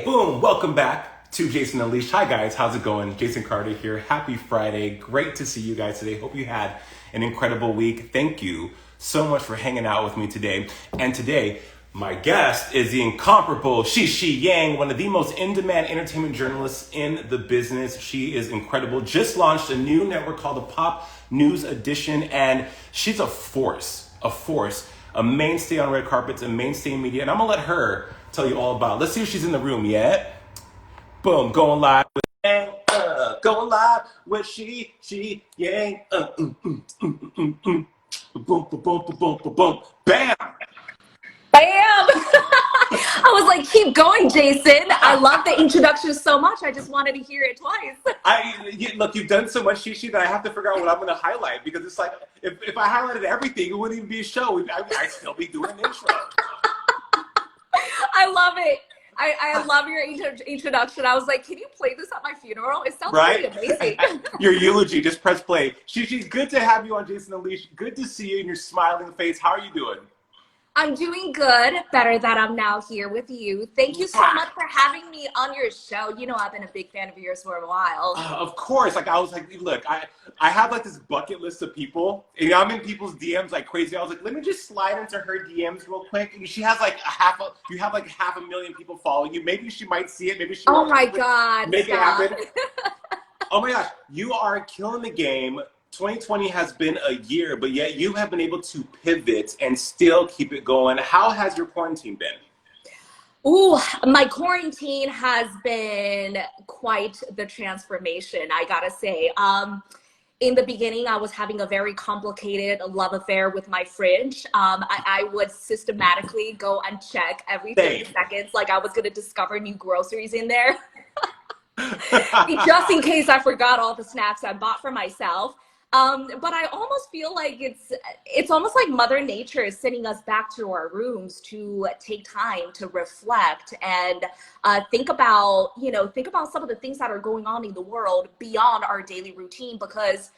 Boom! Welcome back to Jason Unleashed. Hi guys, how's it going? Jason Carter here. Happy Friday. Great to see you guys today. Hope you had an incredible week. Thank you so much for hanging out with me today. And today, my guest is the incomparable XIXI YANG, one of the most in-demand entertainment journalists in the business. She is incredible. Just launched a new network called the Pop News Edition, and she's a force, a mainstay on red carpets, a mainstay in media, and I'm gonna let her tell you all about it. Let's see if she's in the room yet. Boom, going live with Yang, going live with XIXI YANG. Boom, boom, boom, boom, boom, boom, boom, bam! Bam! I was like, keep going, Jason. I love the introduction so much. I just wanted to hear it twice. Look, you've done so much XIXI that I have to figure out what I'm going to highlight, because it's like, if I highlighted everything, it wouldn't even be a show. I'd still be doing an intro. I love it. I love your introduction. I was like, can you play this at my funeral? It sounds right? pretty amazing. Your eulogy, just press play. XIXI, good to have you on Jason Unleashed. Good to see you in your smiling face. How are you doing? I'm doing good. Better that I'm now here with you. Thank you so much for having me on your show. You know, I've been a big fan of yours for a while. Of course. Like, I was like, look, I have like this bucket list of people, and I'm in people's DMs like crazy. I was like, let me just slide into her DMs real quick. And she has like you have like 500,000 people following you. Maybe she might see it. Maybe she won't. Oh my God. Make it happen. Oh my gosh. You are killing the game. 2020 has been a year, but yet you have been able to pivot and still keep it going. How has your quarantine been? Ooh, my quarantine has been quite the transformation, I gotta say. In the beginning, I was having a very complicated love affair with my fridge. I would systematically go and check every 30 seconds, like I was gonna discover new groceries in there. Just in case I forgot all the snacks I bought for myself. But I almost feel like it's almost like Mother Nature is sending us back to our rooms to take time to reflect and think about some of the things that are going on in the world beyond our daily routine, because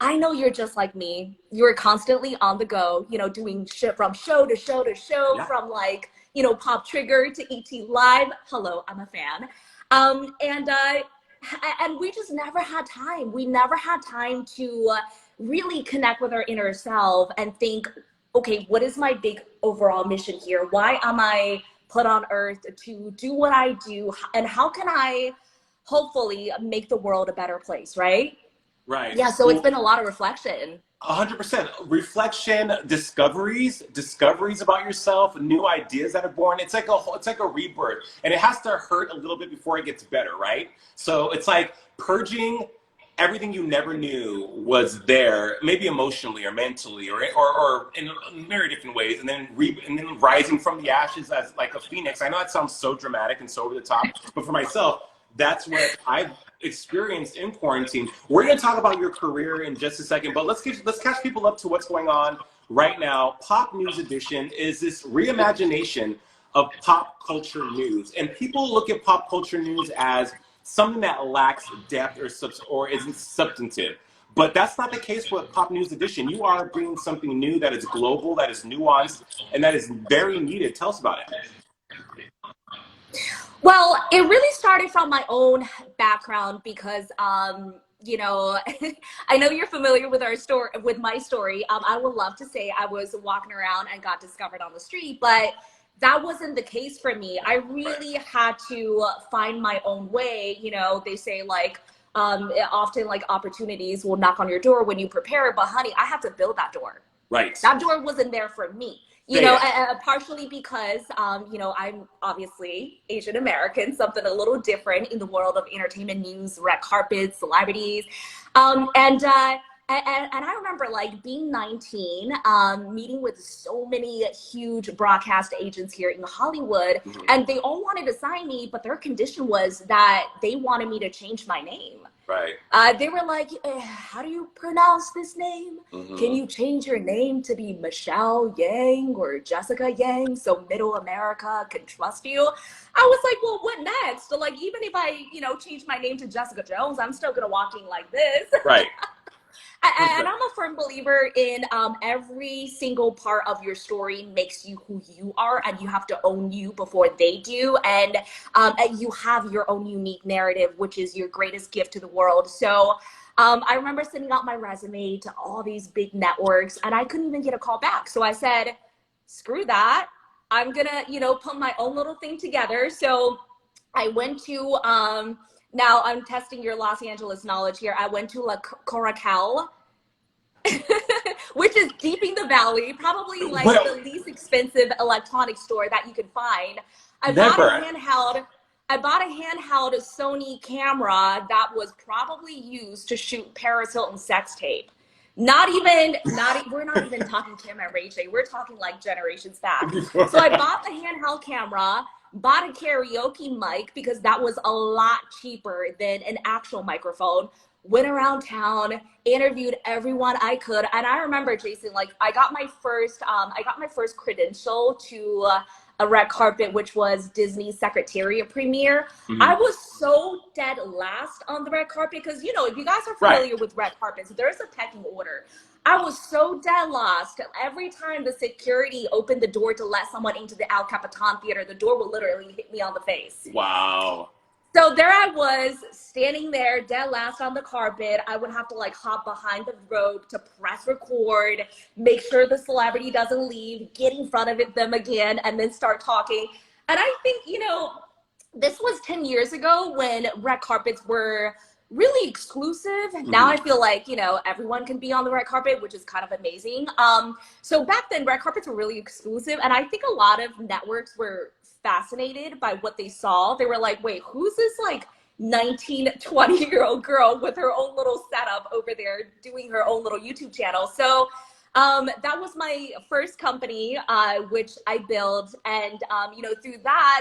I know you're just like me. You're constantly on the go, doing shit from show to show to show, yeah. From like, Pop Trigger to ET Live. Hello, I'm a fan. And we just never had time. We never had time to really connect with our inner self and think, okay, what is my big overall mission here? Why am I put on earth to do what I do? And how can I hopefully make the world a better place, right? Right. Yeah, so it's been a lot of reflection. 100% reflection, discoveries about yourself, new ideas that are born. It's like a rebirth, and it has to hurt a little bit before it gets better, right? So it's like purging everything you never knew was there, maybe emotionally or mentally or in very different ways, and then rising from the ashes as like a phoenix. I know that sounds so dramatic and so over the top, but for myself, that's what I've experienced in quarantine. We're going to talk about your career in just a second, but let's catch people up to what's going on right now. Pop News Edition is this reimagination of pop culture news, and people look at pop culture news as something that lacks depth or isn't substantive. But that's not the case with Pop News Edition. You are bringing something new that is global, that is nuanced, and that is very needed. Tell us about it. Well, it really started from my own background because, I know you're familiar with my story. I would love to say I was walking around and got discovered on the street, but that wasn't the case for me. I really had to find my own way. They say like, often like opportunities will knock on your door when you prepare, but honey, I had to build that door. Right. That door wasn't there for me. Partially because, I'm obviously Asian American, something a little different in the world of entertainment news, red carpets, celebrities. And I remember like being 19, meeting with so many huge broadcast agents here in Hollywood, and they all wanted to sign me, but their condition was that they wanted me to change my name. Right. They were like, how do you pronounce this name? Can you change your name to be Michelle Yang or Jessica Yang so Middle America can trust you? I was like, well, what next? So like, even if I, change my name to Jessica Jones, I'm still going to walk in like this. Right. And I'm a firm believer in every single part of your story makes you who you are, and you have to own you before they do. And you have your own unique narrative, which is your greatest gift to the world. So I remember sending out my resume to all these big networks, and I couldn't even get a call back. So I said, screw that. I'm gonna, put my own little thing together. So I went to, now I'm testing your Los Angeles knowledge here. I went to La Coracal, which is deep in the valley, probably like the least expensive electronic store that you could find. I bought a handheld Sony camera that was probably used to shoot Paris Hilton sex tape. We're not even talking Kim and Ray J. We're talking like generations back. So I bought the handheld camera, bought a karaoke mic because that was a lot cheaper than an actual microphone. Went around town, interviewed everyone I could, and I remember, Jason, like I got my first credential to a red carpet, which was Disney's Secretariat premiere. Mm-hmm. I was so dead last on the red carpet because, if you guys are familiar with red carpets, there's a pecking order. I was so dead lost. Every time the security opened the door to let someone into the El Capitan Theater, the door would literally hit me on the face. Wow. So there I was, standing there, dead last on the carpet. I would have to like hop behind the rope to press record, make sure the celebrity doesn't leave, get in front of them again, and then start talking. And I think, this was 10 years ago when red carpets were really exclusive. Mm-hmm. Now I feel like, everyone can be on the red carpet, which is kind of amazing. So back then, red carpets were really exclusive. And I think a lot of networks were fascinated by what they saw. They were like, wait, who's this like 19, 20-year-old girl with her own little setup over there doing her own little YouTube channel? So that was my first company, which I built. And,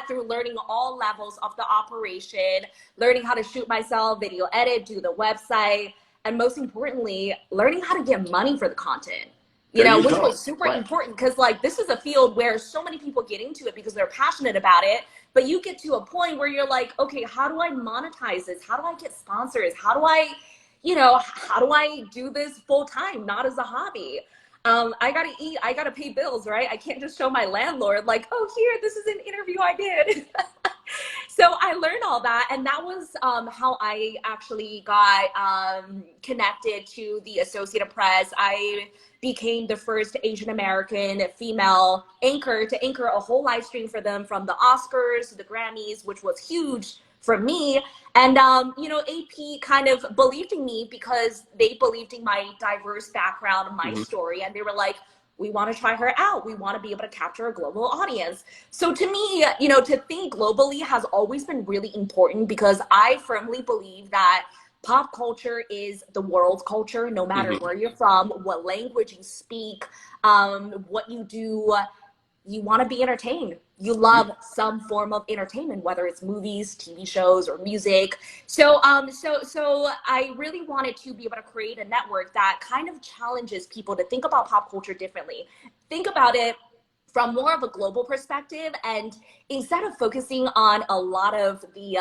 through learning all levels of the operation, learning how to shoot myself, video edit, do the website, and most importantly, learning how to get money for the content. Which was super important because this is a field where so many people get into it because they're passionate about it. But you get to a point where you're like, okay, how do I monetize this? How do I get sponsors? How do I do this full time, not as a hobby? I gotta eat, I gotta pay bills, right? I can't just show my landlord like, oh, here, this is an interview I did. So I learned all that, and that was how I actually got connected to the Associated Press. I became the first Asian American female anchor to anchor a whole live stream for them, from the Oscars to the Grammys, which was huge for me. And, AP kind of believed in me because they believed in my diverse background, my story. And they were like, we want to try her out. We want to be able to capture a global audience. So to me, to think globally has always been really important because I firmly believe that pop culture is the world's culture, no matter where you're from, what language you speak, what you do. You want to be entertained. You love some form of entertainment, whether it's movies, TV shows, or music. So I really wanted to be able to create a network that kind of challenges people to think about pop culture differently. Think about it from more of a global perspective, and instead of focusing on a lot of the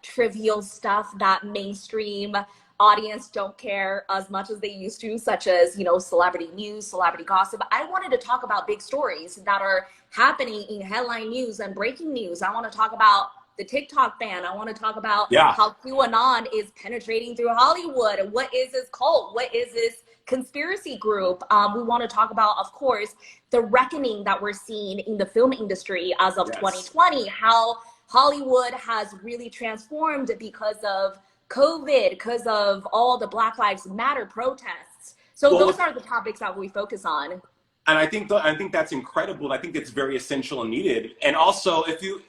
trivial stuff that mainstream audience don't care as much as they used to, such as, celebrity news, celebrity gossip. I wanted to talk about big stories that are happening in headline news and breaking news. I want to talk about the TikTok ban. I want to talk about how QAnon is penetrating through Hollywood. What is this cult? What is this conspiracy group? We want to talk about, of course, the reckoning that we're seeing in the film industry as of 2020, how Hollywood has really transformed because of COVID, because of all the Black Lives Matter protests. So those are the topics that we focus on. And I think that's incredible. I think it's very essential and needed. And also, if you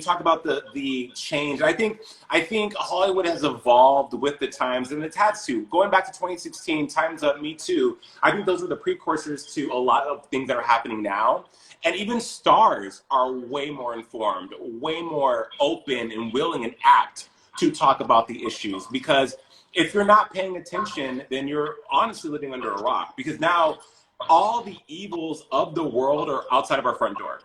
talk about the change, I think Hollywood has evolved with the times, and it's had to. Going back to 2016, Time's Up, Me Too, I think those were the precursors to a lot of things that are happening now. And even stars are way more informed, way more open and willing and apt to talk about the issues, because if you're not paying attention, then you're honestly living under a rock, because now all the evils of the world are outside of our front door.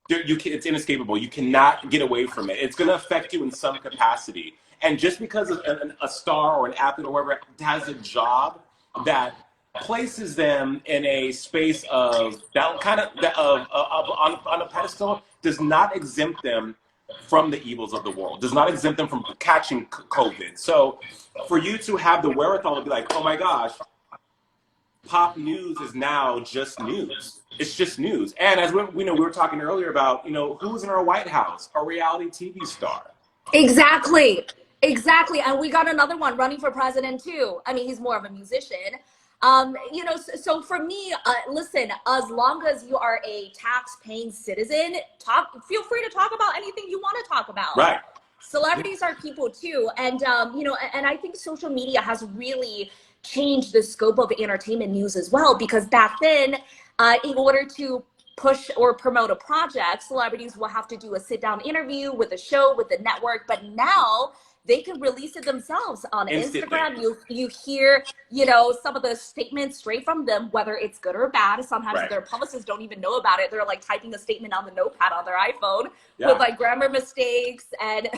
It's inescapable. You cannot get away from it. It's going to affect you in some capacity. And just because a star or an athlete or whoever has a job that places them in a space of that kind of on a pedestal does not exempt them from the evils of the world, does not exempt them from catching COVID. So for you to have the wherewithal to be like, oh my gosh, pop news is now just news. It's just news. And as we were talking earlier about, who's in our White House, a reality TV star. Exactly. And we got another one running for president too. I mean, he's more of a musician. So for me, listen, as long as you are a tax-paying citizen, feel free to talk about anything you want to talk about. Right. Celebrities are people too. And, and I think social media has really changed the scope of entertainment news as well, because back then, in order to push or promote a project, celebrities will have to do a sit-down interview with a show, with the network. But now they can release it themselves on Instantly. Instagram. You hear, some of the statements straight from them, whether it's good or bad. Sometimes their publicists don't even know about it. They're like typing a statement on the notepad on their iPhone with like grammar mistakes and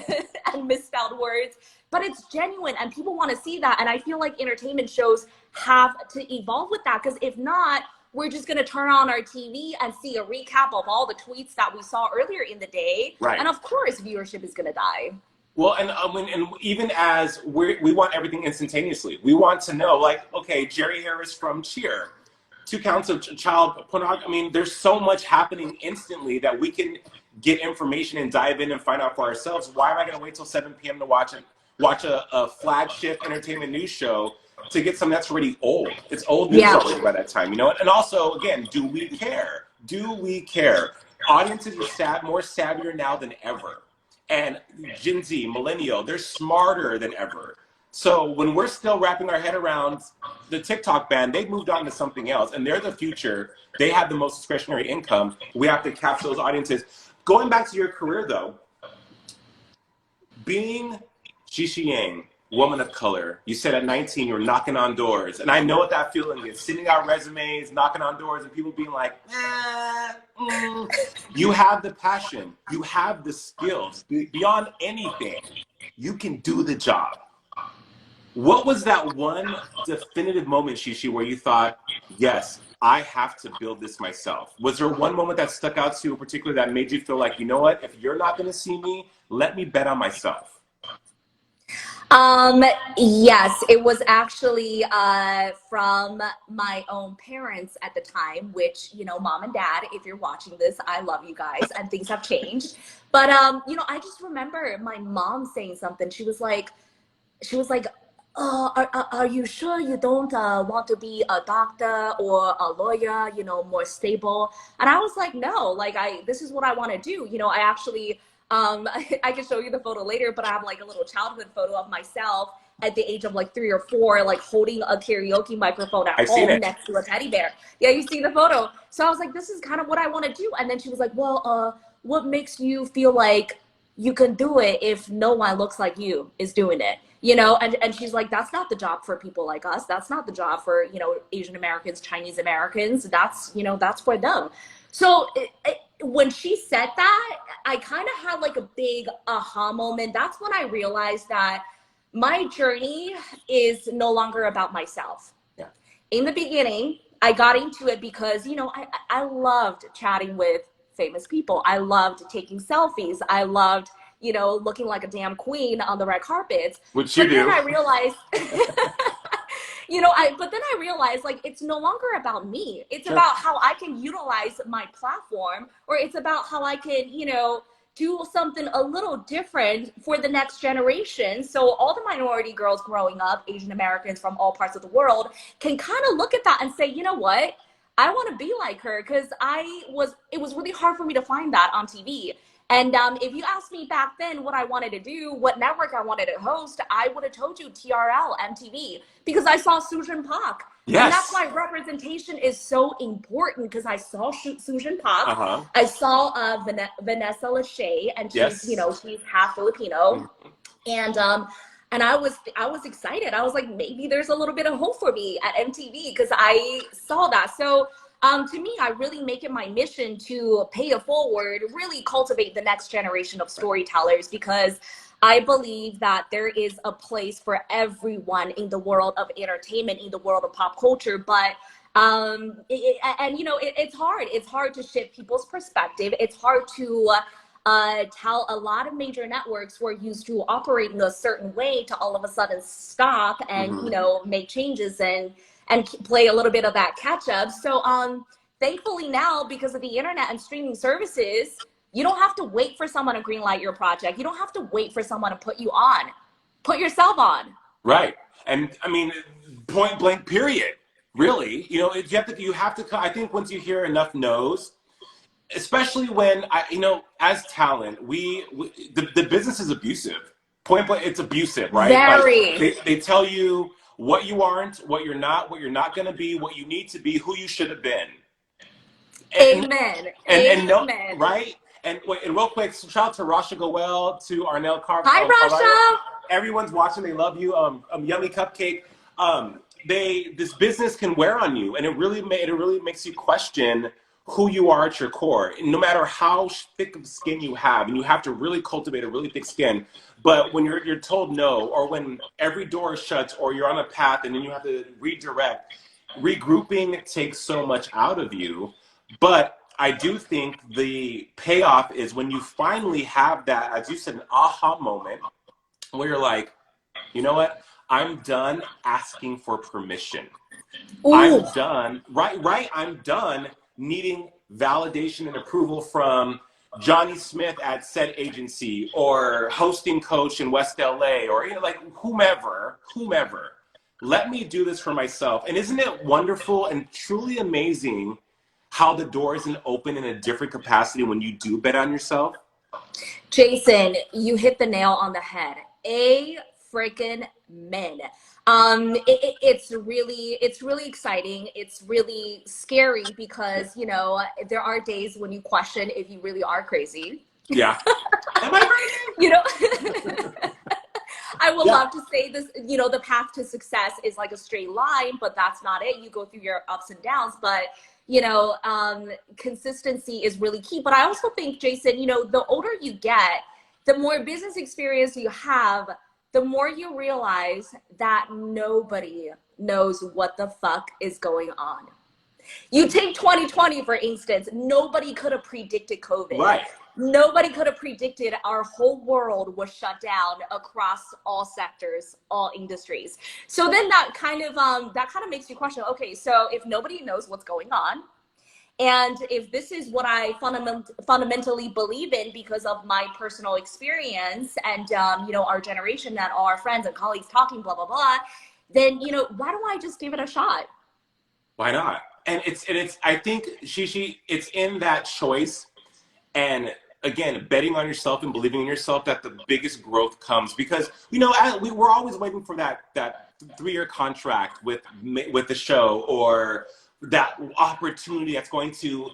and misspelled words. But it's genuine and people want to see that. And I feel like entertainment shows have to evolve with that, because if not, we're just going to turn on our TV and see a recap of all the tweets that we saw earlier in the day. Right. And of course, viewership is going to die. Well, and even as we want everything instantaneously, we want to know, like, okay, Jerry Harris from Cheer, 2 counts of child pornography. I mean, there's so much happening instantly that we can get information and dive in and find out for ourselves. Why am I going to wait till 7 p.m. to watch a flagship entertainment news show to get something that's already old? It's old news already by that time, And also, again, do we care? Do we care? Audiences are more savvier now than ever. And Gen Z, millennial, they're smarter than ever. So when we're still wrapping our head around the TikTok ban, they've moved on to something else, and they're the future. They have the most discretionary income. We have to capture those audiences. Going back to your career, though, being XIXI YANG, woman of color, you said at 19 you were knocking on doors, and I know what that feeling is, sending out resumes, knocking on doors, and people being like, You have the passion, you have the skills, beyond anything, you can do the job. What was that one definitive moment, XIXI, where you thought, yes, I have to build this myself? Was there one moment that stuck out to you in particular that made you feel like, you know what, if you're not gonna see me, let me bet on myself? Yes, it was actually from my own parents at the time, which, mom and dad, if you're watching this, I love you guys, and things have changed. But, I just remember my mom saying something. She was like, are you sure you don't want to be a doctor or a lawyer, more stable? And I was like, no, this is what I want to do. I actually, I can show you the photo later, but I have like a little childhood photo of myself at the age of like 3 or 4, like holding a karaoke microphone at home next to a teddy bear. Yeah, you see the photo. So I was like, this is kind of what I want to do. And then she was like, well, what makes you feel like you can do it if no one looks like you is doing it? And she's like, that's not the job for people like us. That's not the job for, Asian Americans, Chinese Americans. That's for them. So when she said that, I kind of had like a big aha moment. That's when I realized that my journey is no longer about myself. Yeah. In the beginning, I got into it because, I loved chatting with famous people. I loved taking selfies. I loved, looking like a damn queen on the red carpets. Which you do. Then I realized, but then I realized like it's no longer about me. It's about how I can utilize my platform, or it's about how I can, do something a little different for the next generation. So all the minority girls growing up, Asian Americans from all parts of the world, can kind of look at that and say, you know what? I want to be like her, because it was really hard for me to find that on TV. And if you asked me back then what I wanted to do, what network I wanted to host, I would have told you TRL, MTV, because I saw Soojin Park. Yes. And that's why representation is so important, because I saw Soojin Park. I saw Vanessa Lachey, and she's, she's half Filipino. And I was excited. I was like, maybe there's a little bit of hope for me at MTV, because I saw that. So to me, I really make it my mission to pay it forward, really cultivate the next generation of storytellers, because I believe that there is a place for everyone in the world of entertainment, in the world of pop culture, but it's hard. It's hard to shift people's perspective. It's hard to tell a lot of major networks who are used to operating a certain way to all of a sudden stop and make changes and play a little bit of that catch up. So thankfully now, because of the internet and streaming services, you don't have to wait for someone to greenlight your project. You don't have to wait for someone to put you on. Put yourself on. Right. And I mean, point blank, period. Really, you have to. I think once you hear enough no's, especially when as talent, the business is abusive. Point blank, it's abusive, right? Very. Like, they tell you what you aren't, what you're not going to be, what you need to be, who you should have been. Amen. And no, right? And real quick, shout out to Rasha Goel, to Arnell Carver. Hi, Rasha. Everyone's watching. They love you. Yummy Cupcake. This business can wear on you, and it really makes you question who you are at your core. No matter how thick of skin you have, and you have to really cultivate a really thick skin. But when you're told no, or when every door is shut, or you're on a path and then you have to redirect, regrouping takes so much out of you. But I do think the payoff is when you finally have that, as you said, an aha moment where you're like, you know what? I'm done asking for permission. Ooh. I'm done, right? I'm done needing validation and approval from Johnny Smith at said agency, or hosting coach in West LA, or whomever. Let me do this for myself. And isn't it wonderful and truly amazing how the door isn't open in a different capacity when you do bet on yourself? Jason, you hit the nail on the head. Freaking men. It's really exciting. It's really scary because, there are days when you question if you really are crazy. Yeah. Am I crazy? I would love to say this, the path to success is like a straight line, but that's not it. You go through your ups and downs, but consistency is really key. But I also think, Jason, the older you get, the more business experience you have, the more you realize that nobody knows what the fuck is going on. You take 2020, for instance, nobody could have predicted COVID. Right. Nobody could have predicted our whole world was shut down across all sectors, all industries. So then that kind of makes you question, okay, so if nobody knows what's going on, and if this is what I fundamentally believe in because of my personal experience and, our generation and all our friends and colleagues talking, blah, blah, blah, then, why don't I just give it a shot? Why not? And I think, Shishi, it's in that choice. And again, betting on yourself and believing in yourself that the biggest growth comes, because, we're always waiting for that 3-year contract with the show, or that opportunity that's going to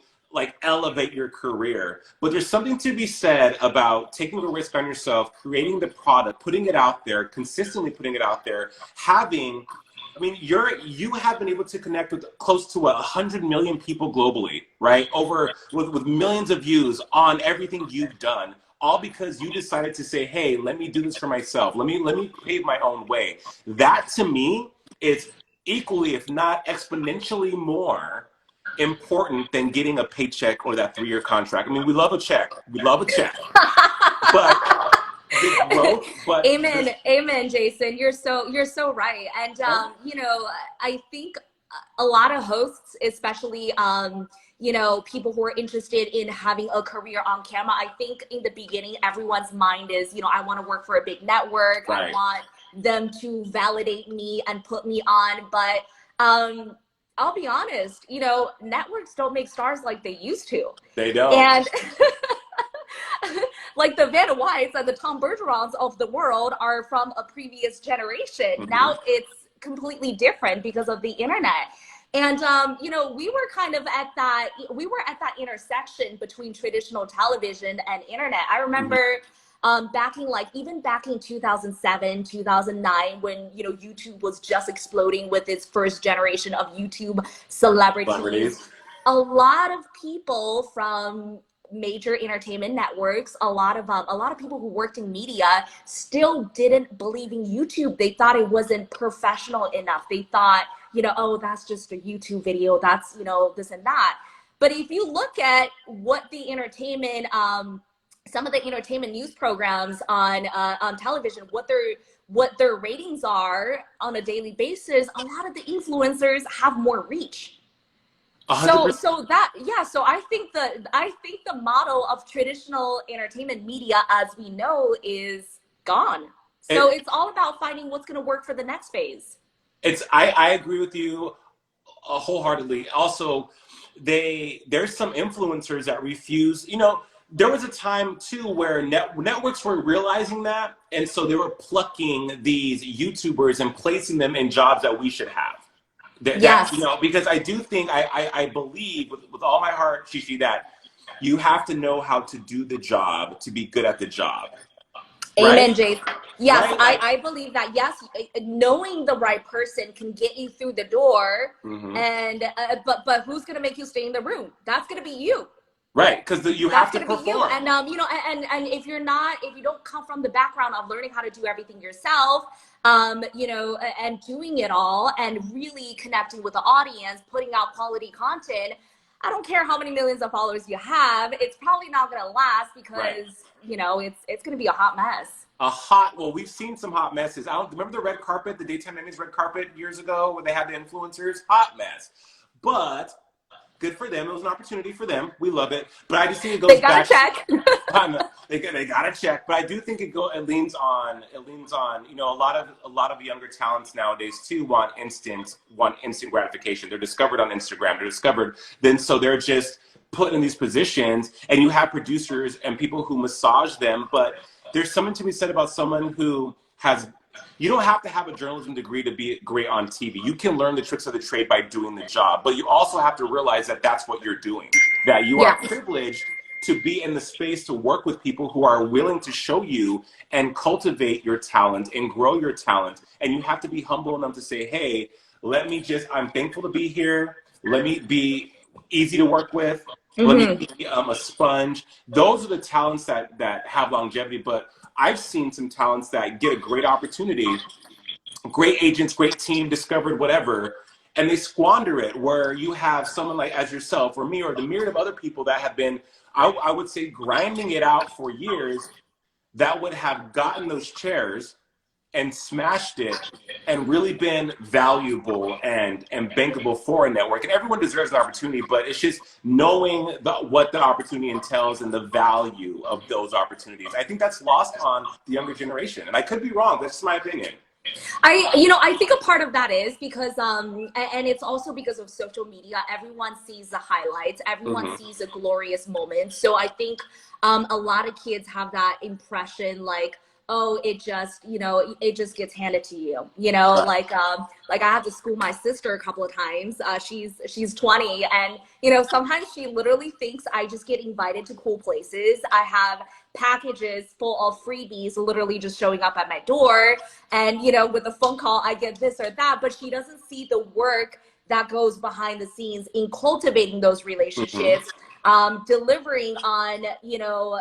elevate your career. But there's something to be said about taking a risk on yourself, creating the product, putting it out there, consistently putting it out there, you have been able to connect with close to 100 million people globally, right? With millions of views on everything you've done, all because you decided to say, hey, let me do this for myself. Let me pave my own way. That to me is equally, if not exponentially more important than getting a paycheck or that 3-year contract. We love a check. But the growth, but Amen, Jason. You're so right. And I think a lot of hosts, especially people who are interested in having a career on camera, I think in the beginning everyone's mind is, I want to work for a big network. Right. I want them to validate me and put me on. But I'll be honest, networks don't make stars like they used to. They don't. And like the Vanna Whites and the Tom Bergerons of the world are from a previous generation. Mm-hmm. Now it's completely different because of the internet. And, we were kind of at that intersection between traditional television and internet. I remember back in 2007, 2009, when, YouTube was just exploding with its first generation of YouTube celebrities. A lot of people from major entertainment networks, a lot of people who worked in media still didn't believe in YouTube. They thought it wasn't professional enough. They thought, oh, that's just a YouTube video. That's, this and that. But if you look at what the entertainment, some of the entertainment news programs on television, what their ratings are on a daily basis, a lot of the influencers have more reach. 100%. So I think the model of traditional entertainment media as we know is gone. So it's all about finding what's going to work for the next phase. I agree with you wholeheartedly. Also, there's some influencers that refuse. There was a time too where networks were realizing that, and so they were plucking these YouTubers and placing them in jobs that we should have. Yes. Because I do think, I believe with all my heart, Shishi, that you have to know how to do the job to be good at the job. Amen, right? Jason. Yes, Right? I believe that. Yes, knowing the right person can get you through the door, and but who's gonna make you stay in the room? That's gonna be you. Right, because you have to perform. You. And and if you don't come from the background of learning how to do everything yourself, and doing it all and really connecting with the audience, putting out quality content, I don't care how many millions of followers you have, it's probably not gonna last because it's gonna be a hot mess. Well, we've seen some hot messes. Remember the red carpet, the daytime Emmys red carpet years ago where they had the influencers? Hot mess. But good for them. It was an opportunity for them. We love it. But I just think it goes back. They got to check. But I do think it leans on, a lot of younger talents nowadays too want instant gratification. They're discovered on Instagram. So they're just put in these positions, and you have producers and people who massage them. But there's something to be said about someone who you don't have to have a journalism degree to be great on TV. You can learn the tricks of the trade by doing the job, but you also have to realize that that's what you're doing, that you are privileged to be in the space to work with people who are willing to show you and cultivate your talent and grow your talent. And you have to be humble enough to say, hey, I'm thankful to be here. Let me be easy to work with. Let me be a sponge. Those are the talents that have longevity, but I've seen some talents that get a great opportunity, great agents, great team, discovered whatever, and they squander it, where you have someone like as yourself or me or the myriad of other people that have been, I would say, grinding it out for years, that would have gotten those chairs and smashed it and really been valuable and bankable for a network. And everyone deserves an opportunity, but it's just knowing what the opportunity entails and the value of those opportunities. I think that's lost on the younger generation. And I could be wrong. That's just my opinion. I think a part of that is because, and it's also because of social media. Everyone sees the highlights. Everyone sees a glorious moment. So I think a lot of kids have that impression, like, oh, it just gets handed to you, like I have to school my sister a couple of times. She's 20, and sometimes she literally thinks I just get invited to cool places. I have packages full of freebies literally just showing up at my door, and with a phone call I get this or that, but she doesn't see the work that goes behind the scenes in cultivating those relationships. Delivering on,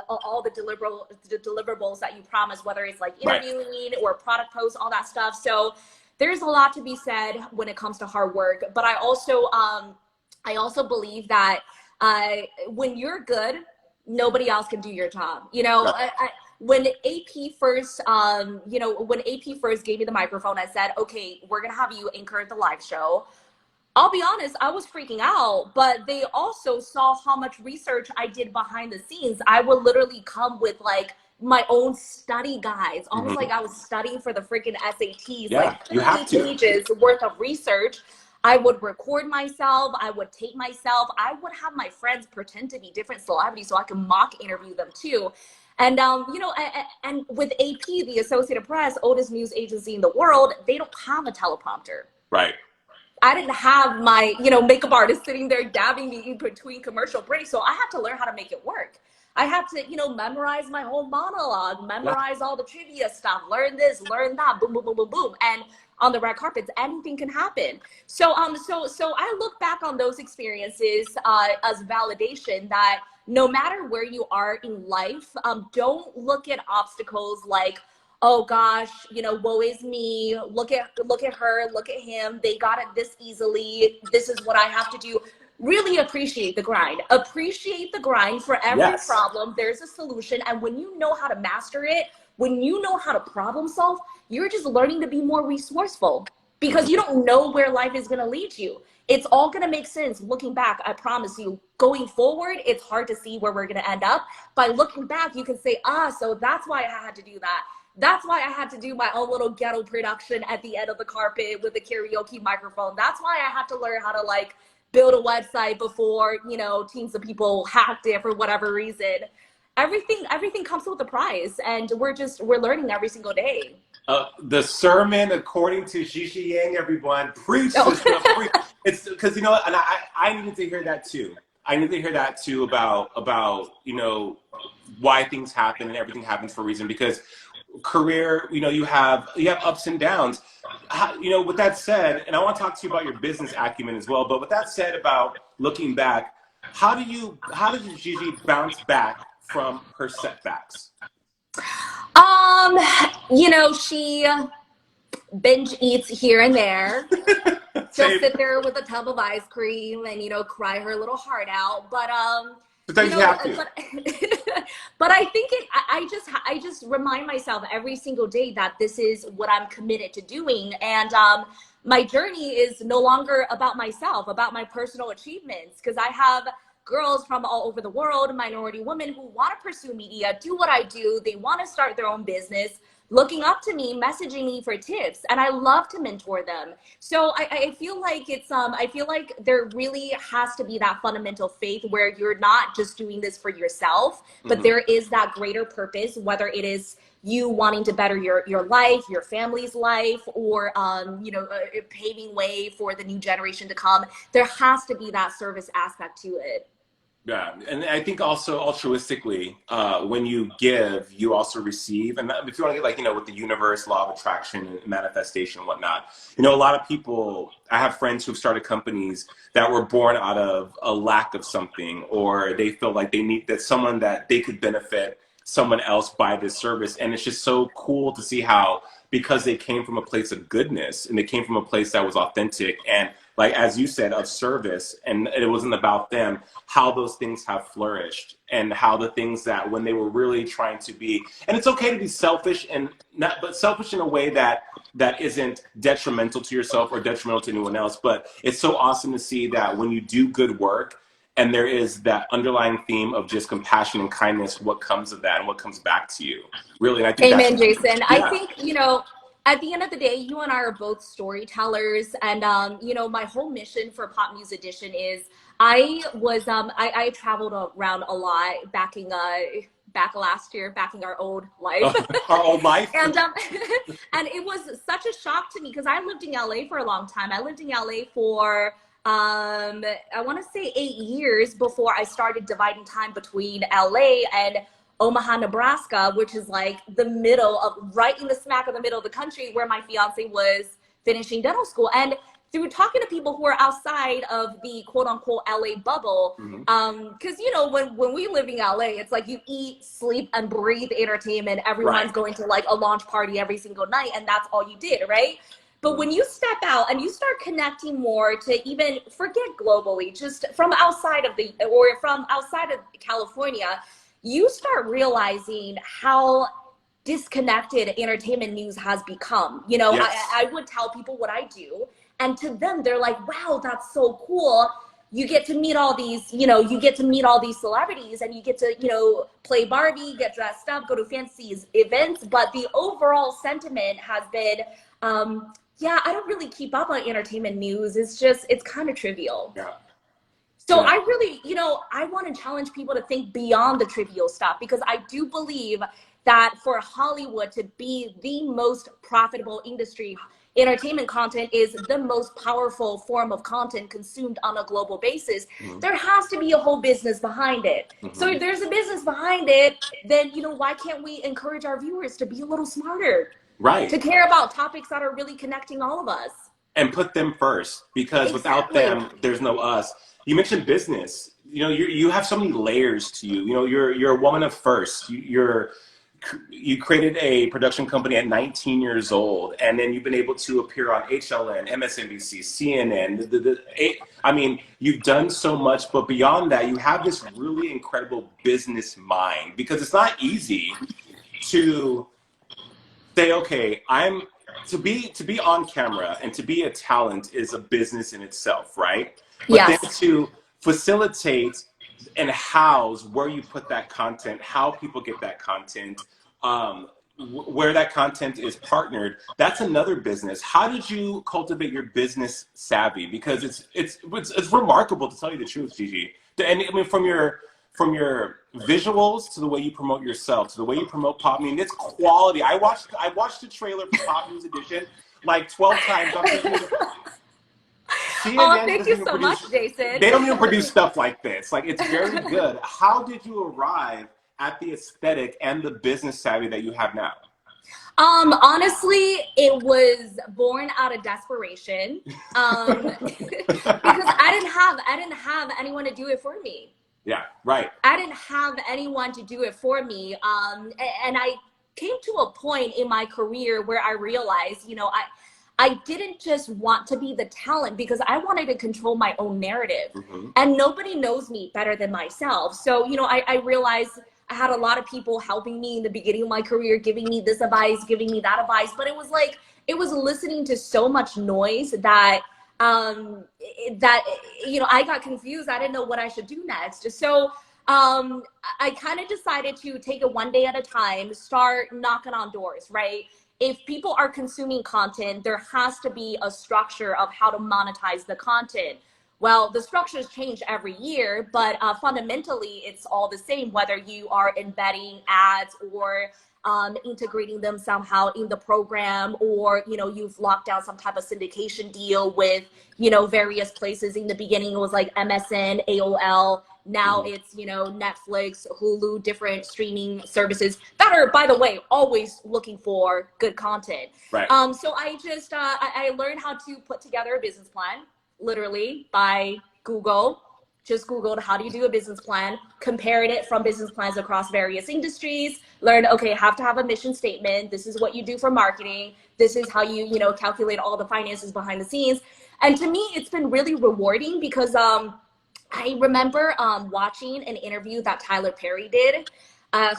all the deliverables that you promise, whether it's like interviewing or product posts, all that stuff. So there's a lot to be said when it comes to hard work. But I also believe that when you're good, nobody else can do your job. When AP first, when AP first gave me the microphone, I said, okay, we're going to have you anchor the live show. I'll be honest, I was freaking out, but they also saw how much research I did behind the scenes. I would literally come with like my own study guides, almost like I was studying for the freaking SATs, like 30 pages worth of research. I would record myself. I would tape myself. I would have my friends pretend to be different celebrities so I can mock interview them too. And, and with AP, the Associated Press, oldest news agency in the world, they don't have a teleprompter. Right. I didn't have my, makeup artist sitting there dabbing me in between commercial breaks. So I had to learn how to make it work. I had to, you know, memorize my whole monologue, memorize all the trivia stuff, learn this, learn that, boom, boom, boom, boom, boom. And on the red carpets, anything can happen. So I look back on those experiences as validation that no matter where you are in life, don't look at obstacles like, oh gosh, you know, woe is me. Look at her, look at him. They got it this easily. This is what I have to do. Really appreciate the grind. Appreciate the grind. For every problem, there's a solution. And when you know how to master it, when you know how to problem solve, you're just learning to be more resourceful because you don't know where life is going to lead you. It's all going to make sense looking back. I promise you. Going forward, it's hard to see where we're going to end up. By looking back, you can say, so that's why I had to do that. That's why I had to do my own little ghetto production at the end of the carpet with a karaoke microphone. That's why I had to learn how to like build a website before, you know, teams of people hacked it for whatever reason. Everything comes with a price, and we're learning every single day. The sermon according to XIXI YANG, everyone. Preach this stuff. It's because, you know, and I needed to hear that too. I need to hear that too about, you know, why things happen and everything happens for a reason, because career, you know, you have ups and downs. You know, with that said, and I want to talk to you about your business acumen as well, but with that said about looking back, how did XIXI bounce back from her setbacks? You know, she binge eats here and there. She'll sit there with a tub of ice cream and, you know, cry her little heart out. But sometimes you have to. But I think I just remind myself every single day that this is what I'm committed to doing. And my journey is no longer about myself, about my personal achievements, because I have girls from all over the world, minority women who want to pursue media, do what I do. They want to start their own business, looking up to me, messaging me for tips, and I love to mentor them. So I feel like I feel like there really has to be that fundamental faith where you're not just doing this for yourself, but there is that greater purpose, whether it is you wanting to better your life, your family's life, or you know, paving way for the new generation to come. There has to be that service aspect to it. Yeah, and I think also altruistically, when you give, you also receive. And if you want to get like, you know, with the universe, law of attraction and manifestation and whatnot, you know, a lot of people, I have friends who've started companies that were born out of a lack of something, or they feel like they need that someone that they could benefit someone else by this service. And it's just so cool to see how, because they came from a place of goodness and they came from a place that was authentic and, like, as you said, of service, and it wasn't about them, how those things have flourished, and how the things that when they were really trying to be, and it's okay to be selfish, and not, but selfish in a way that isn't detrimental to yourself or detrimental to anyone else. But it's so awesome to see that when you do good work and there is that underlying theme of just compassion and kindness, what comes of that and what comes back to you. Really, I think Amen, Jason. Yeah. I think, you know, at the end of the day, you and I are both storytellers, and you know, my whole mission for Pop News Edition is I traveled around a lot back last year, backing our old life. Our old life. And and it was such a shock to me because I lived in LA for a long time. I lived in LA for I want to say 8 years before I started dividing time between LA and Omaha, Nebraska, which is like the middle of, right in the smack of the middle of the country where my fiance was finishing dental school. And through talking to people who are outside of the quote unquote LA bubble, because you know, when we live in LA, it's like you eat, sleep, and breathe entertainment. Everyone's going to like a launch party every single night, and that's all you did, right? But when you step out and you start connecting more to, even forget globally, just from outside of California, you start realizing how disconnected entertainment news has become. You know, I would tell people what I do, and to them, they're like, wow, that's so cool. You get to meet all these, you know, you get to meet all these celebrities, and you get to, you know, play Barbie, get dressed up, go to fancy events. But the overall sentiment has been, yeah, I don't really keep up on entertainment news. It's just, it's kind of trivial. Yeah. So I really, you know, I want to challenge people to think beyond the trivial stuff, because I do believe that for Hollywood to be the most profitable industry, entertainment content is the most powerful form of content consumed on a global basis, there has to be a whole business behind it. So if there's a business behind it, then, you know, why can't we encourage our viewers to be a little smarter? Right. To care about topics that are really connecting all of us. And put them first, because without them, there's no us. You mentioned business. You know, you have so many layers to you. You know, you're a woman of first. You created a production company at 19 years old, and then you've been able to appear on HLN, MSNBC, CNN. I mean, you've done so much, but beyond that, you have this really incredible business mind, because it's not easy to say, okay, to be on camera and to be a talent is a business in itself, right? But yes. then to facilitate and house where you put that content, how people get that content, where that content is partnered, that's another business. How did you cultivate your business savvy? Because it's remarkable, to tell you the truth, Gigi. And I mean, from your visuals to the way you promote yourself, to the way you promote pop. I mean, it's quality. I watched the trailer for Pop News Edition like 12 times. Oh, thank you so much, Jason. They don't even produce stuff like this. Like, it's very good. How did you arrive at the aesthetic and the business savvy that you have now? Honestly, it was born out of desperation. Because I didn't have anyone to do it for me. Yeah, right. I didn't have anyone to do it for me. And I came to a point in my career where I realized, you know, I didn't just want to be the talent, because I wanted to control my own narrative. And nobody knows me better than myself. So, you know, I realized I had a lot of people helping me in the beginning of my career, giving me this advice, giving me that advice. But it was like, it was listening to so much noise that, you know, I got confused. I didn't know what I should do next. So I kind of decided to take it one day at a time, start knocking on doors, right? If people are consuming content, there has to be a structure of how to monetize the content. Well, the structures change every year, but fundamentally, it's all the same, whether you are embedding ads or integrating them somehow in the program, or, you know, you've locked down some type of syndication deal with, you know, various places. In the beginning, it was like MSN, AOL. Now it's, you know, Netflix, Hulu, different streaming services that are, by the way, always looking for good content. Right. So I just, I learned how to put together a business plan, literally by Google. Just Googled, how do you do a business plan? Compared it from business plans across various industries. Learned, okay, have to have a mission statement. This is what you do for marketing. This is how you, you know, calculate all the finances behind the scenes. And to me, it's been really rewarding, because I remember watching an interview that Tyler Perry did,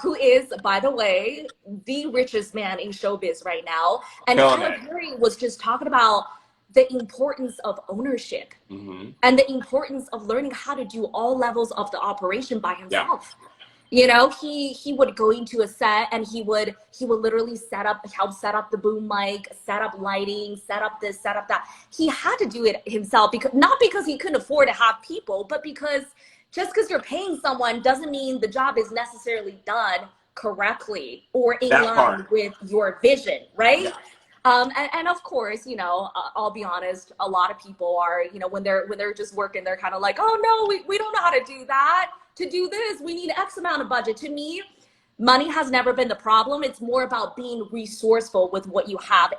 who is, by the way, the richest man in showbiz right now. And Tyler Perry was just talking about the importance of ownership and the importance of learning how to do all levels of the operation by himself. Yeah. You know, he would go into a set and he would literally help set up the boom mic, set up lighting, set up this, set up that. He had to do it himself, because not because he couldn't afford to have people, but because just because you're paying someone doesn't mean the job is necessarily done correctly or in line with your vision, right? Yeah. And of course, you know, I'll be honest, a lot of people are, you know, when they're just working, they're kind of like, oh no, we don't know how to do that. To do this, we need X amount of budget. To me, money has never been the problem. It's more about being resourceful with what you have.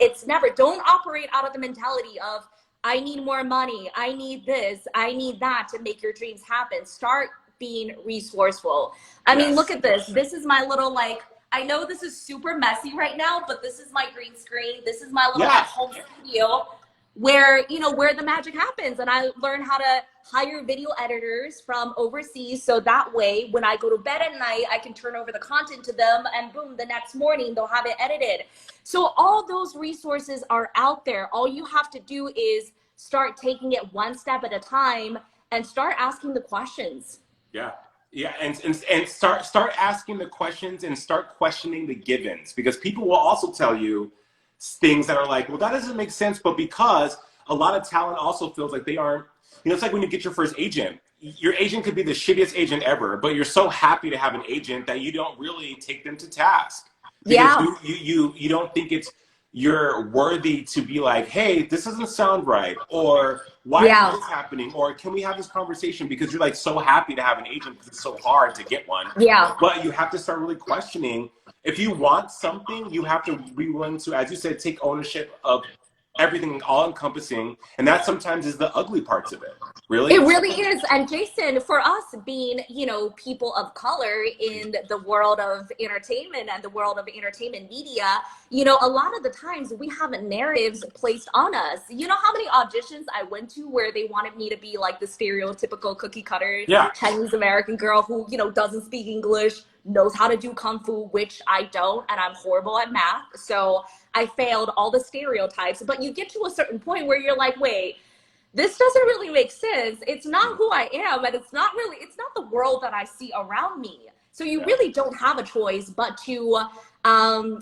Don't operate out of the mentality of, I need more money, I need this, I need that to make your dreams happen. Start being resourceful. I mean, look at this. This is my little, like, I know this is super messy right now, but this is my green screen. This is my little home studio where, you know, where the magic happens. And I learned how to hire video editors from overseas. So that way, when I go to bed at night, I can turn over the content to them and boom, the next morning they'll have it edited. So all those resources are out there. All you have to do is start taking it one step at a time and start asking the questions. Yeah. Yeah, and start asking the questions and start questioning the givens, because people will also tell you things that are like, well, that doesn't make sense, but because a lot of talent also feels like they aren't, you know, it's like when you get your first agent. Your agent could be the shittiest agent ever, but you're so happy to have an agent that you don't really take them to task. Because you don't think it's, you're worthy to be like, hey, this doesn't sound right, or why is this happening, or can we have this conversation, because you're like so happy to have an agent because it's so hard to get one. But you have to start really questioning, if you want something, you have to be willing to, as you said, take ownership of everything, all encompassing, and that sometimes is the ugly parts of it. Really? It really is. And Jason, for us being, you know, people of color in the world of entertainment and the world of entertainment media, you know, a lot of the times we have narratives placed on us. You know how many auditions I went to where they wanted me to be like the stereotypical cookie cutter Chinese American girl who, you know, doesn't speak English, knows how to do Kung Fu, which I don't, and I'm horrible at math. So I failed all the stereotypes. But you get to a certain point where you're like, wait, this doesn't really make sense. It's not who I am, and it's not the world that I see around me. So you really don't have a choice but to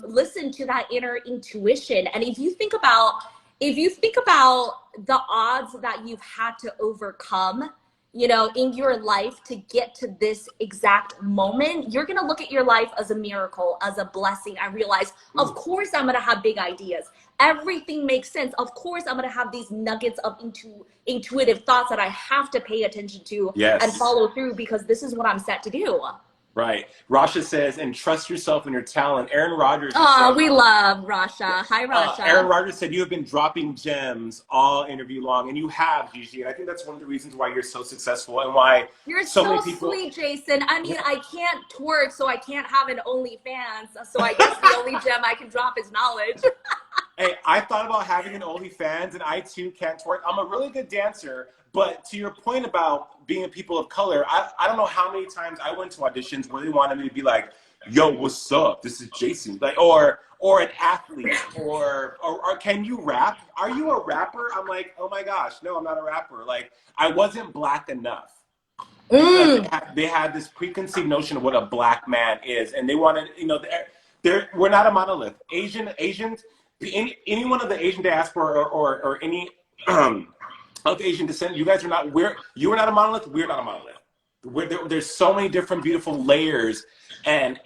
listen to that inner intuition. And if you think about the odds that you've had to overcome, you know, in your life to get to this exact moment, you're going to look at your life as a miracle, as a blessing, and realize, of course, I'm going to have big ideas. Everything makes sense. Of course, I'm going to have these nuggets of intuitive thoughts that I have to pay attention to and follow through, because this is what I'm set to do. Right. Rasha says, and trust yourself and your talent. Aaron Rodgers. Oh, we love Rasha. Hi, Rasha. Aaron Rodgers said you have been dropping gems all interview long, and you have, Gigi. And I think that's one of the reasons why you're so successful and why you're so so many people. Sweet, Jason. I mean, I can't twerk, so I can't have an OnlyFans. So I guess the only gem I can drop is knowledge. Hey, I thought about having an OnlyFans, and I too can't twerk. I'm a really good dancer, but to your point about being a people of color, I don't know how many times I went to auditions where they wanted me to be like, yo, what's up? This is Jason. Like, or an athlete, or can you rap? Are you a rapper? I'm like, oh my gosh, no, I'm not a rapper. Like, I wasn't black enough. Because they had this preconceived notion of what a black man is, and they wanted, you know, we're not a monolith. Asians, anyone of the Asian diaspora or any of Asian descent, you guys are not, you are not a monolith, we're not a monolith. There's so many different beautiful layers and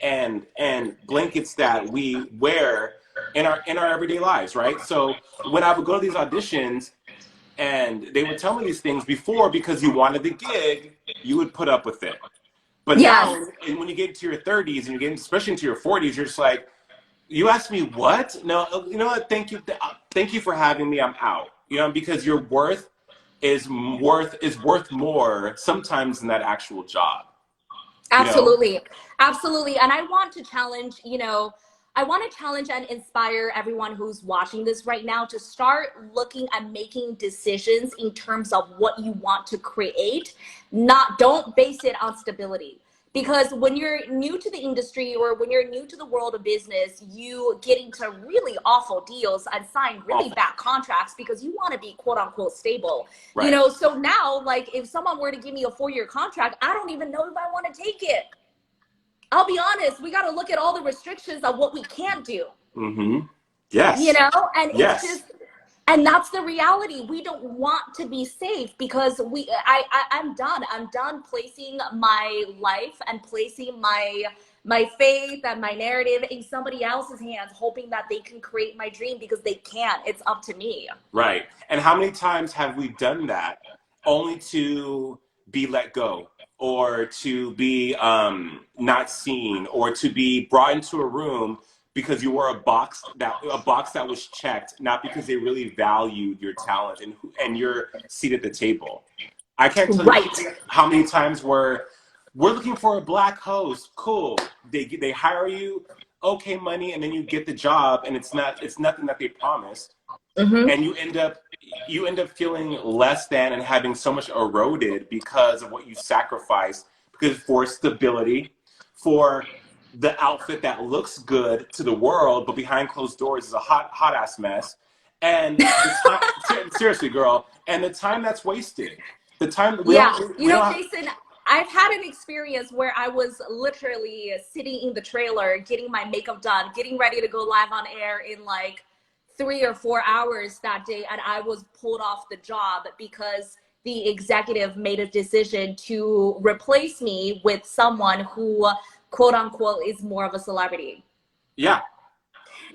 blankets that we wear in our everyday lives, right? So when I would go to these auditions and they would tell me these things before, because you wanted the gig, you would put up with it. But now, and when you get into your 30s and you get especially into your 40s, you're just like, you asked me what? No, you know what? Thank you for having me. I'm out. You know, because your worth is worth more sometimes than that actual job. Absolutely. You know? Absolutely. And I want to challenge, you know, and inspire everyone who's watching this right now to start looking and making decisions in terms of what you want to create. Don't base it on stability. Because when you're new to the industry or when you're new to the world of business, you get into really awful deals and sign really bad contracts because you want to be quote unquote stable. Right. You know, so now, like, if someone were to give me a 4-year contract, I don't even know if I want to take it. I'll be honest, we got to look at all the restrictions of what we can't do. Mm-hmm. Yes. You know, and it's just, and that's the reality. We don't want to be safe because I'm done. I'm done placing my life and placing my faith and my narrative in somebody else's hands, hoping that they can create my dream, because they can't. It's up to me. Right. And how many times have we done that only to be let go, or to be not seen, or to be brought into a room because you were a box that was checked, not because they really valued your talent and your seat at the table. I can't tell you how many times we're looking for a black host. Cool. They hire you, okay, money, and then you get the job, and it's nothing that they promised, and you end up feeling less than and having so much eroded because of what you sacrificed, because for stability, for the outfit that looks good to the world, but behind closed doors is a hot ass mess. And seriously, girl, and the time that's wasted. The time. Jason, I've had an experience where I was literally sitting in the trailer, getting my makeup done, getting ready to go live on air in like 3 or 4 hours that day, and I was pulled off the job because the executive made a decision to replace me with someone who, quote unquote, is more of a celebrity. Yeah.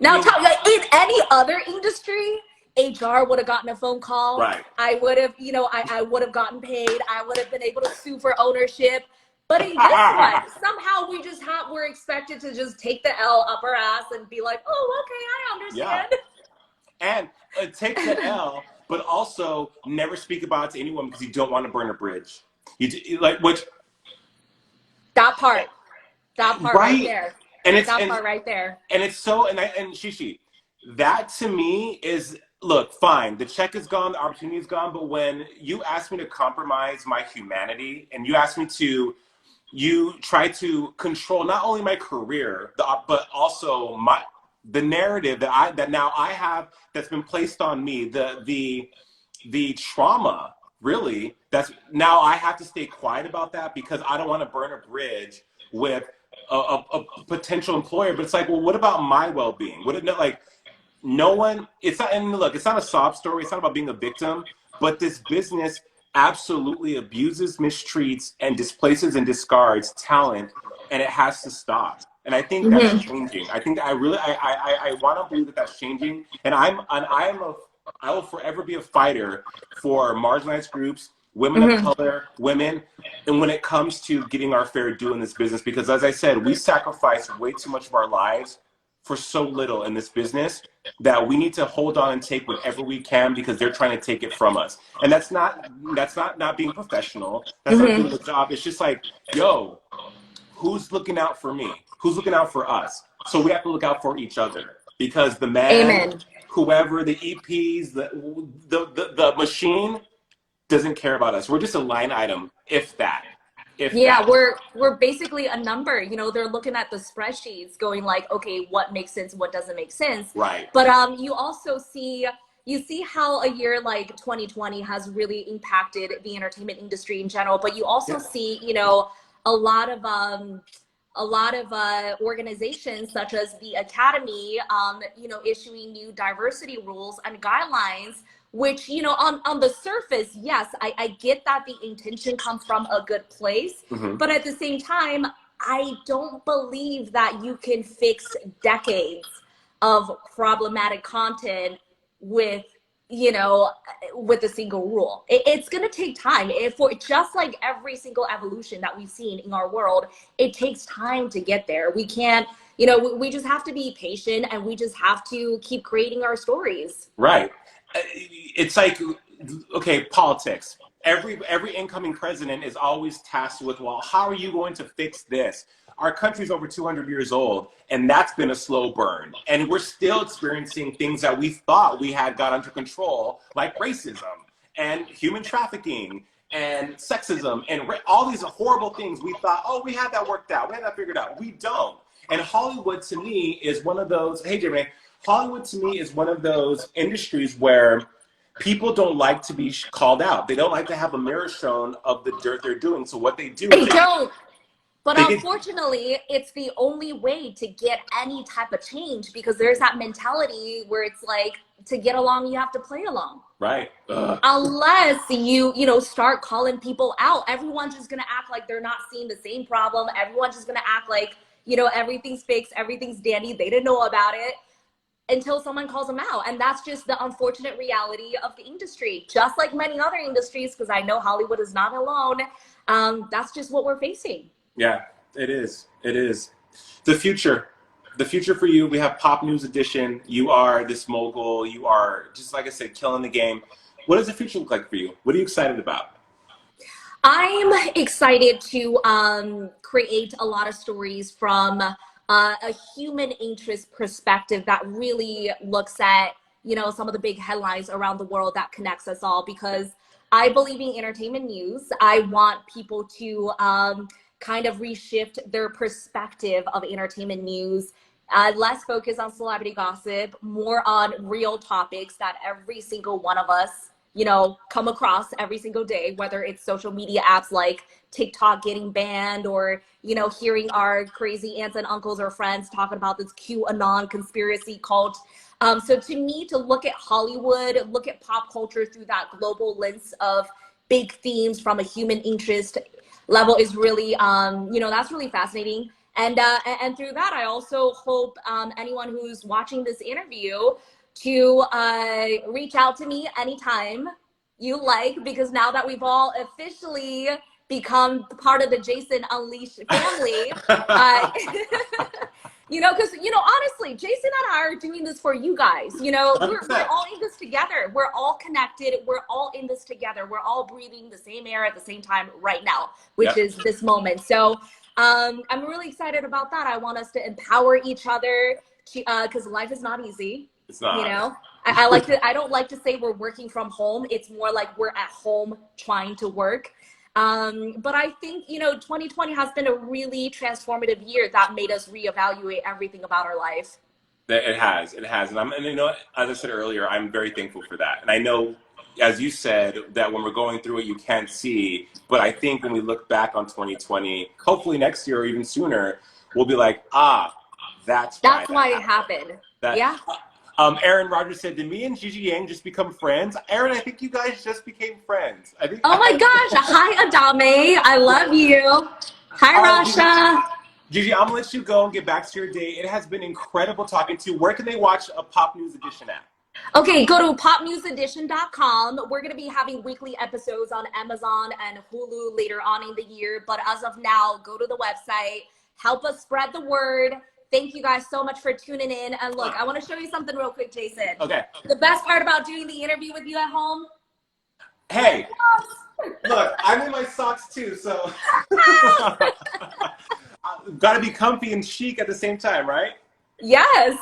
Now, in any other industry, HR would have gotten a phone call. Right. I would have, I would have gotten paid. I would have been able to sue for ownership. But in this one, somehow we're expected to just take the L up our ass and be like, oh, okay, I understand. Yeah. And take the L, but also never speak about it to anyone because you don't want to burn a bridge. That part right there. And it's part right there. And it's so, and Shishi, that to me is, look, fine, the check is gone, the opportunity is gone, but when you ask me to compromise my humanity and you try to control not only my career, but also the narrative that now I have that's been placed on me, the trauma, really, that's now I have to stay quiet about that because I don't want to burn a bridge with a potential employer. But it's like, well, what about my well-being? No one, it's not, and look, it's not a sob story, it's not about being a victim, but this business absolutely abuses, mistreats, and displaces and discards talent, and it has to stop. And I think that's changing. I think I want to believe that that's changing, and I will forever be a fighter for marginalized groups, women of color, women, and when it comes to getting our fair due in this business, because as I said, we sacrifice way too much of our lives for so little in this business that we need to hold on and take whatever we can because they're trying to take it from us. And that's not being professional. That's not doing the job. It's just like, yo, who's looking out for me? Who's looking out for us? So we have to look out for each other because the man, whoever, the EPs, the machine doesn't care about us. We're just a line item, if that. We're basically a number. They're looking at the spreadsheets going like, okay, what makes sense, what doesn't make sense. Right. But you also see how a year like 2020 has really impacted the entertainment industry in general, but you also see, a lot of organizations such as the Academy, issuing new diversity rules and guidelines, which, on the surface, yes, I get that the intention comes from a good place, but at the same time, I don't believe that you can fix decades of problematic content with a single rule. It's going to take time. Just like every single evolution that we've seen in our world, it takes time to get there. We can't, we just have to be patient, and we just have to keep creating our stories. Right. It's like, okay, politics. Every incoming president is always tasked with, well, how are you going to fix this? Our country's over 200 years old, and that's been a slow burn. And we're still experiencing things that we thought we had got under control, like racism and human trafficking and sexism and all these horrible things. We thought, oh, we had that worked out. We had that figured out. We don't. And Hollywood, to me, is one of those, hey, Jimmy, Hollywood, to me, is one of those industries where people don't like to be called out. They don't like to have a mirror shown of the dirt they're doing. So what they do is they don't. But unfortunately, it's the only way to get any type of change, because there's that mentality where it's like, to get along, you have to play along. Right. Unless you start calling people out, everyone's just going to act like they're not seeing the same problem. Everyone's just going to act like, everything's fixed, everything's dandy. They didn't know about it until someone calls them out. And that's just the unfortunate reality of the industry, just like many other industries, because I know Hollywood is not alone. That's just what we're facing. Yeah, it is. It is. The future for you, we have Pop News Edition. You are this mogul. You are, just like I said, killing the game. What does the future look like for you? What are you excited about? I'm excited to create a lot of stories from a human interest perspective that really looks at, some of the big headlines around the world that connects us all, because I believe in entertainment news. I want people to kind of reshift their perspective of entertainment news, less focus on celebrity gossip, more on real topics that every single one of us, come across every single day, whether it's social media apps like TikTok getting banned, or, hearing our crazy aunts and uncles or friends talking about this QAnon conspiracy cult. So to me, to look at Hollywood, look at pop culture through that global lens of big themes from a human interest level is really, that's really fascinating. And through that, I also hope anyone who's watching this interview to reach out to me anytime you like, because now that we've all officially become part of the Jason Unleashed family, you know, because, you know, honestly, Jason and I are doing this for you guys. You know, we're all in this together. We're all connected. We're all in this together. We're all breathing the same air at the same time right now, which is this moment. So I'm really excited about that. I want us to empower each other because life is not easy. It's not. You know, I don't like to say we're working from home. It's more like we're at home trying to work. But I think, you know, 2020 has been a really transformative year that made us reevaluate everything about our life. It has. And you know, as I said earlier, I'm very thankful for that. And I know, as you said, that when we're going through it, you can't see. But I think when we look back on 2020, hopefully next year or even sooner, we'll be like, that's why it happened. Yeah. Aaron Rogers said, did me and Gigi Yang just become friends? Aaron, I think you guys just became friends. I think. Oh my gosh. Hi, Adame. I love you. Hi, Rasha. Gigi, I'm going to let you go and get back to your day. It has been incredible talking to you. Where can they watch a Pop News Edition at? Okay, go to popnewsedition.com. We're going to be having weekly episodes on Amazon and Hulu later on in the year. But as of now, go to the website. Help us spread the word. Thank you guys so much for tuning in. And look, I want to show you something real quick, Jason. Okay. The best part about doing the interview with you at home? Hey, look, I'm in my socks too, so. Got to be comfy and chic at the same time, right? Yes.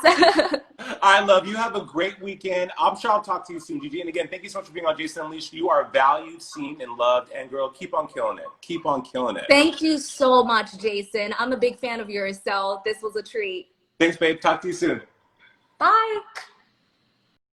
I love you. Have a great weekend. I'm sure I'll talk to you soon, Gigi. And again, thank you so much for being on Jason Unleashed. You are valued, seen, and loved. And girl, keep on killing it. Keep on killing it. Thank you so much, Jason. I'm a big fan of yours, so this was a treat. Thanks, babe. Talk to you soon. Bye.